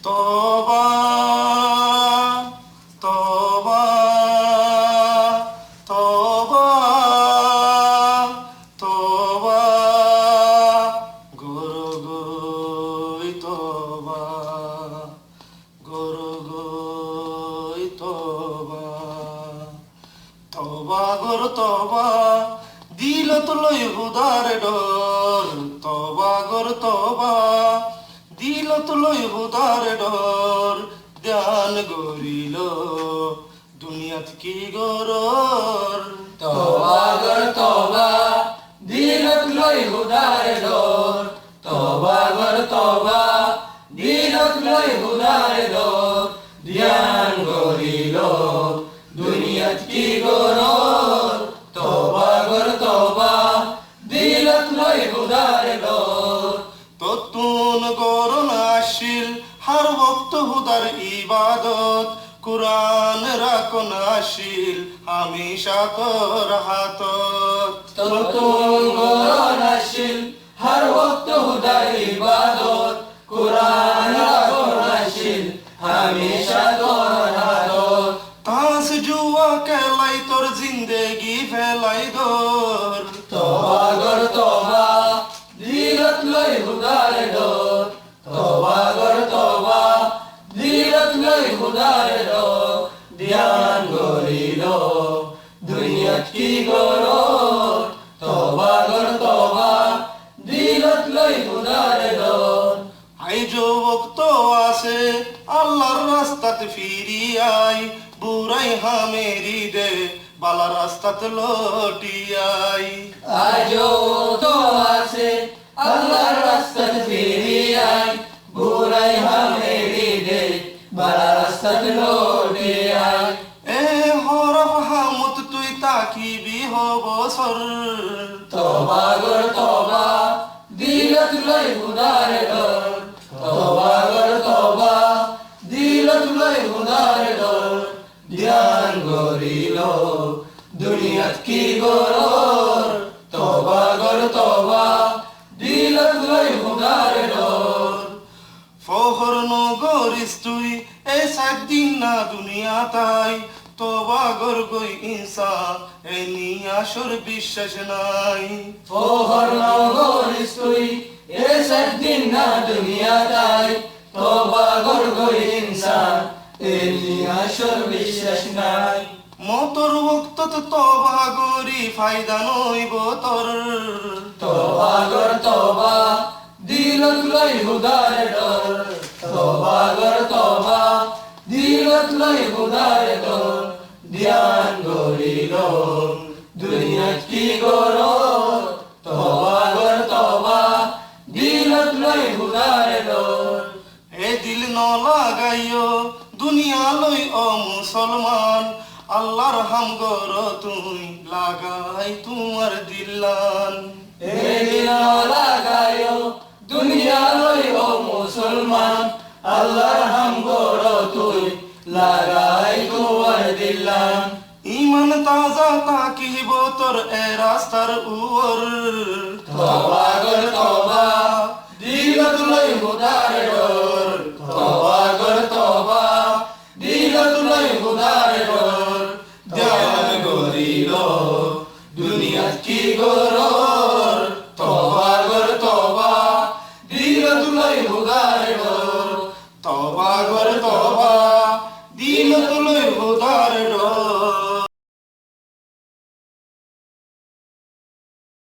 তওবা তওবা তওবা তওবা গরগই তওবা গরগই তওবা তওবা গর তওবা দিল তো লই হুদার ডর তওবা গর তওবা দিল তো লই হুদার ডর ধ্যান গরিল দুনিয়াত কি গরর তওবা গর তওবা দিলত লই হুদার ডর তওবা গর তওবা দিলত লই হুদার ডর ধ্যান গরিল দুনিয়াত কি গরর তওবা গর তওবা দিলত লই হুদার ডর ততুন গরন আসিল হার ভক্ত হুদার ইবাদত কুরআন রাখন আসিল হামেশা তোর হাতত ততুন গরন আসিল হর ওয়াক্ত হুদার ইবাদত কুরআন রাখন আসিল হামেশা তোর হাতত তাস জুয়া কেলাই তোর জিন্দেগি ফেলাই দর তওবা গর তওবা দিলত লই হুদার ডর তওবা গর তওবা দিলত লই হুদার ডর ধ্যান গরিল দুনিয়াত কি গরর তওবা গর তওবা দিলত লই হুদার ডর আইজো ভক্ত আছে আল্লাহর রাস্তাত ফিরি আই বুড়াই হামেরি দে বালা রাস্তাত লটি আই আজও তো আছে আল্লাহর রাস্তাত ফিরি I বুরাই হামেরি they Bala রাস্তাত লৌটে I A হরফ হামত তুই তাকিবি হবসর তওবা গর তওবা দিলত লই হুদার ডর তওবা গর তওবা দিলত লই হুদার ডর ধ্যান গরিল দুনিয়াত কি গরর তওবা গর তওবা দিলত লই হুদার ডর ফহর নগরিস তুই এই সাত দিন না দুনিয়া তাই তবা গর গই ইনসান এ নিয়াসর বিশ্বাস নাই ফোহর নগরিস তুই এসব দিন না দুনিয়া তাই তওবা গর গই ইনসান এনি আসর বিশ্বাস নাই মতর বক্তত তবা গরি ফায়দা নইব তোর তওবা গর তওবা দিলত লই হুদার ডর তওবা গর তওবা দিলত লই হুদার ডর ধ্যান গরিল দুনিয়াত কি গরর তওবা গর তওবা দিলত লই হুদার ডর এ দিল ন লাগাইও দুনিয়া লই ও মুসলমান আল্লাহর হাম গর তুই লাগাই তোমার দিলান দিল লাগায়ো দুনিয়া লই ও মুসলমান আল্লাহর হাম গর তুই লাগাই তোমার দিলাম ইমান তাজা তাকিব তোর এ রাস্তার উর তওবা গর তওবা দিলত লই হুদার ডর তওবা গর তওবা দিলত লই হুদার ডর ধ্যান গরিল দুনিয়াত কি গরর তওবা গর তওবা দিলত লই হুদার ডর তবা গর তবা